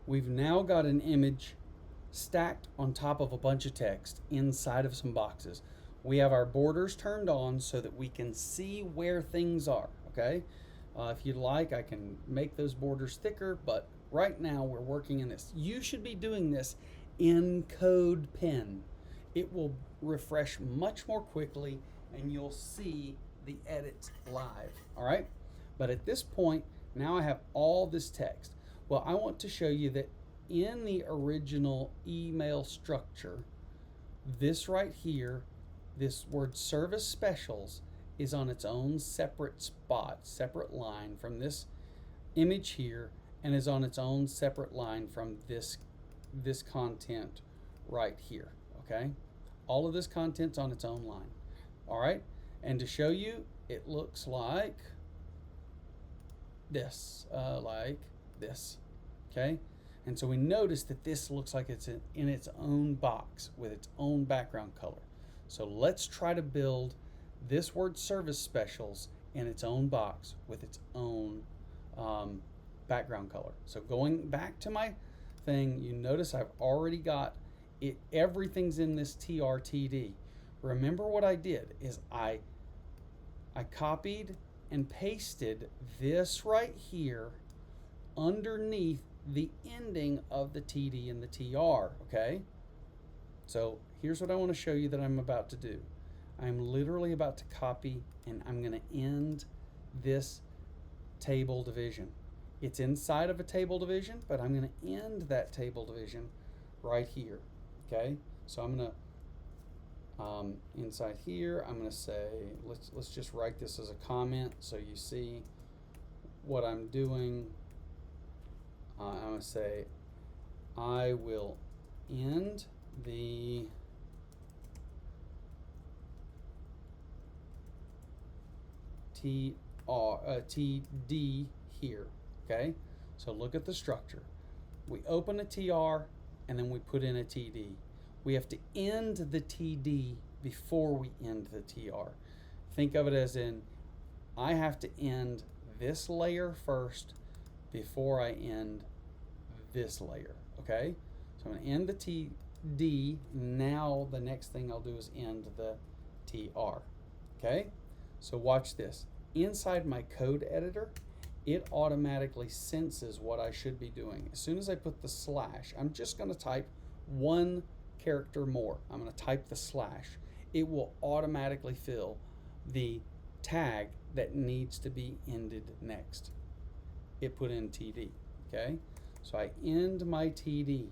We've now got an image stacked on top of a bunch of text inside of some boxes. We have our borders turned on so that we can see where things are, okay? If you'd like, I can make those borders thicker, but right now we're working in this. You should be doing this in CodePen. It will refresh much more quickly and you'll see the edits live, all right? But at this point, now I have all this text. Well, I want to show you that in the original email structure, this right here, this word service specials is on its own separate spot, separate line from this image here, and is on its own separate line from this content right here, okay? All of this content's on its own line, all right? And to show you, it looks like this, okay? And so we notice that this looks like it's in its own box with its own background color. So let's try to build this word service specials in its own box with its own background color. So going back to my thing, you notice I've already got it. Everything's in this TRTD. Remember what I did is I copied and pasted this right here underneath the ending of the TD and the TR, okay? So here's what I want to show you that I'm about to do. I'm literally about to copy and I'm going to end this table division. It's inside of a table division, but I'm going to end that table division right here, okay? So I'm going to inside here, I'm going to say, let's just write this as a comment so you see what I'm doing. I'm going to say, I will end the TD here, okay? So look at the structure. We open a TR and then we put in a TD. We have to end the TD before we end the TR. Think of it as in, I have to end this layer first before I end this layer, okay? So I'm going to end the TD. Now the next thing I'll do is end the TR, okay? So watch this. Inside my code editor, it automatically senses what I should be doing. As soon as I put the slash, I'm just going to type one character more. I'm going to type the slash. It will automatically fill the tag that needs to be ended next. It put in TD, okay? So I end my TD.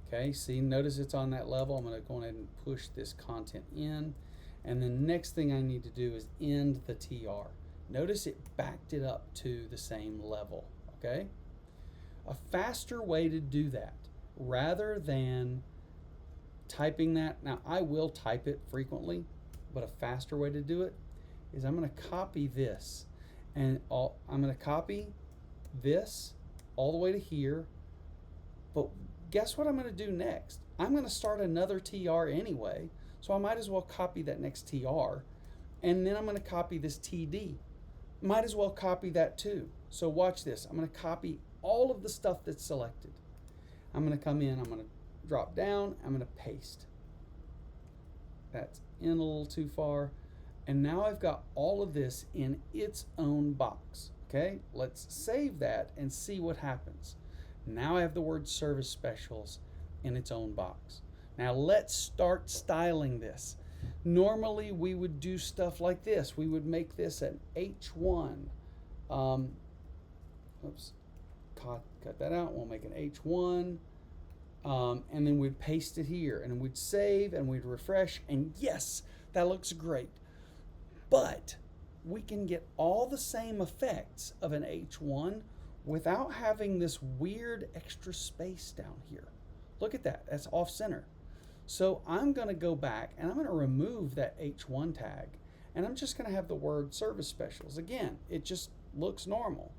Okay, see, notice it's on that level. I'm going to go ahead and push this content in. And the next thing I need to do is end the TR. Notice it backed it up to the same level, okay? A faster way to do that, rather than typing that, now I will type it frequently, but a faster way to do it is I'm going to copy this. And I'm going to copy this all the way to here, but guess what I'm going to do next? I'm going to start another TR anyway, so I might as well copy that next TR, and then I'm going to copy this TD. Might as well copy that too. So watch this. I'm going to copy all of the stuff that's selected. I'm going to come in, I'm going to drop down, I'm going to paste. That's in a little too far. And now I've got all of this in its own box. Okay, let's save that and see what happens. Now I have the word service specials in its own box. Now let's start styling this. Normally we would do stuff like this. We would make this an H1. Oops, cut that out. We'll make an H1. And then we'd paste it here and we'd save and we'd refresh, and yes, that looks great. But we can get all the same effects of an H1 without having this weird extra space down here. Look at that, that's off center. So I'm going to go back and I'm going to remove that H1 tag, and I'm just going to have the word service specials. Again, it just looks normal.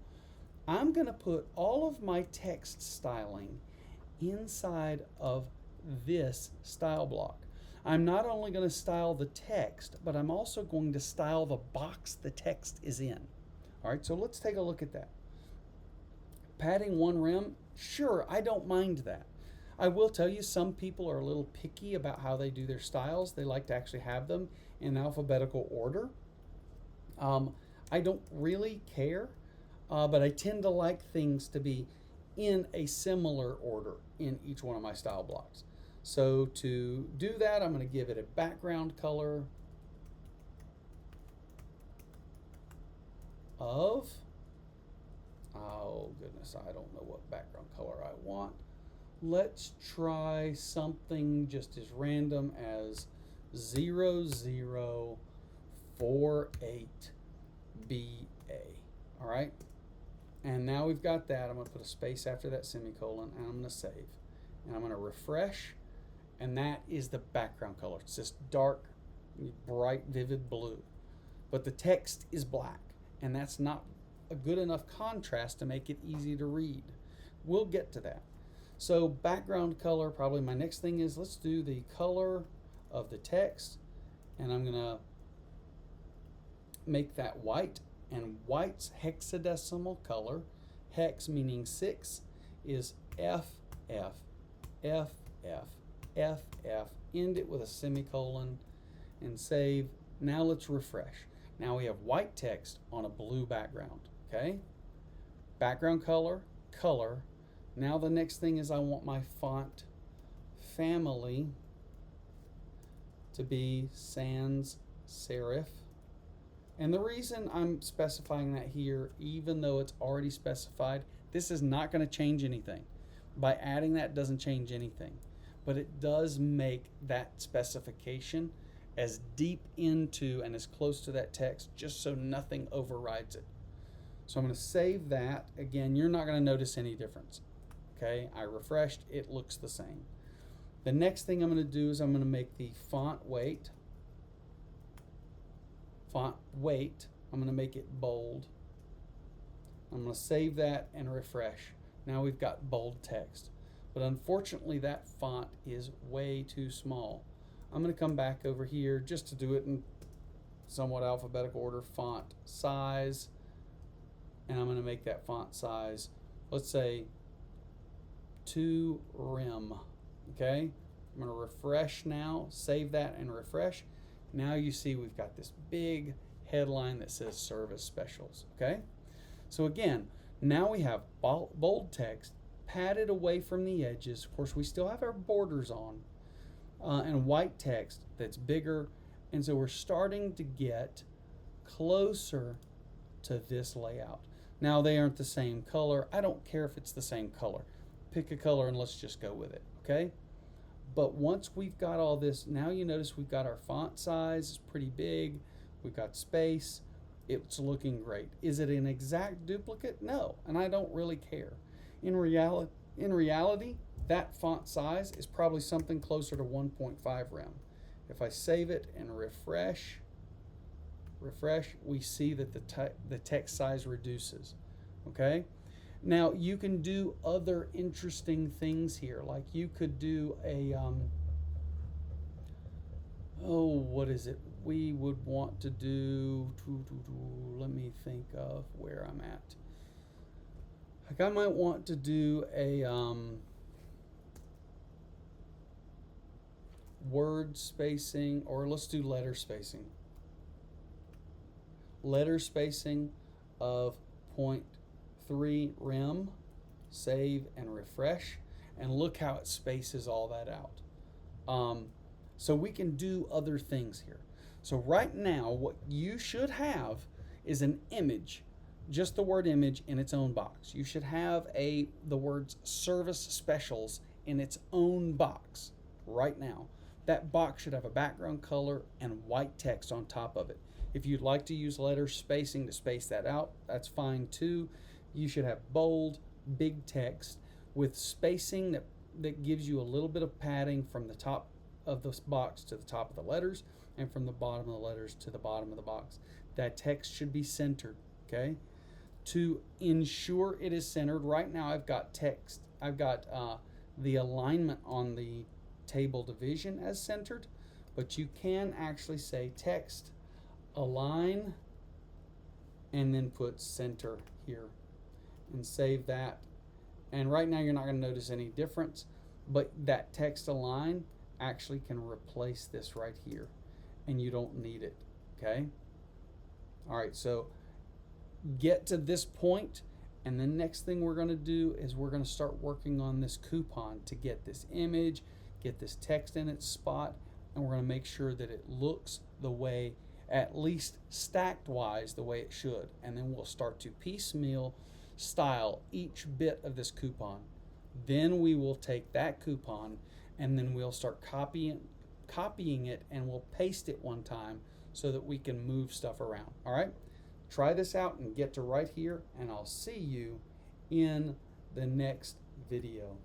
I'm going to put all of my text styling inside of this style block. I'm not only going to style the text, but I'm also going to style the box the text is in. All right, so let's take a look at that. Padding one rem Sure, I don't mind that. I will tell you, some people are a little picky about how they do their styles. They like to actually have them in alphabetical order. I don't really care, but I tend to like things to be in a similar order in each one of my style blocks. So to do that, I'm going to give it a background color of, oh goodness, I don't know what background color I want. Let's try something just as random as 0048BA. All right. And now we've got that. I'm going to put a space after that semicolon, and I'm going to save. And I'm going to refresh, and that is the background color. It's this dark, bright, vivid blue. But the text is black, and that's not a good enough contrast to make it easy to read. We'll get to that. So background color, probably my next thing is, let's do the color of the text, and I'm going to make that white. And white's hexadecimal color, hex meaning 6, is FF, FF, FF. End it with a semicolon and save. Now let's refresh. Now we have white text on a blue background, okay? Background color, color. Now the next thing is I want my font family to be sans serif. And the reason I'm specifying that here, even though it's already specified, this is not going to change anything. By adding that doesn't change anything. But it does make that specification as deep into and as close to that text, just so nothing overrides it. So I'm going to save that. Again, you're not going to notice any difference. Okay, I refreshed, it looks the same. The next thing I'm going to do is I'm going to make the font weight, I'm going to make it bold. I'm going to save that and refresh. Now we've got bold text. But unfortunately that font is way too small. I'm going to come back over here just to do it in somewhat alphabetical order. Font size, and I'm going to make that font size, let's say 2 rem. Okay, I'm going to refresh now, save that and refresh. Now you see we've got this big headline that says service specials. Okay, so again, now we have bold text padded away from the edges. Of course, we still have our borders on, and white text that's bigger, and so we're starting to get closer to this layout. Now they aren't the same color. I don't care if it's the same color. Pick a color and let's just go with it. Okay. But once we've got all this, now you notice we've got our font size, it's pretty big. We've got space. It's looking great. Is it an exact duplicate? No, and I don't really care. In reality, that font size is probably something closer to 1.5 rem. If I save it and refresh, we see that the text size reduces. Okay? Now you can do other interesting things here, like you could do a what is it? We would want to do. Let me think of where I'm at. Like I might want to do a word spacing, or let's do letter spacing. Letter spacing of 0.3 rem, save and refresh, and look how it spaces all that out. So we can do other things here. So right now what you should have is an image, just the word image in its own box. You should have the words service specials in its own box right now. That box should have a background color and white text on top of it. If you'd like to use letter spacing to space that out, that's fine too. You should have bold, big text with spacing that gives you a little bit of padding from the top of this box to the top of the letters, and from the bottom of the letters to the bottom of the box. That text should be centered, okay? To ensure it is centered, right now I've got text, I've got the alignment on the table division as centered, but you can actually say text align and then put center here and save that And right now you're not going to notice any difference, but that text align actually can replace this right here, and you don't need it, okay? All right, so get to this point, and the next thing we're going to do is we're going to start working on this coupon to get this image, get this text in its spot, and we're going to make sure that it looks the way, at least stacked wise, the way it should. And then we'll start to piecemeal style each bit of this coupon. Then we will take that coupon and then we'll start copying it, and we'll paste it one time so that we can move stuff around. All right, try this out and get to right here, and I'll see you in the next video.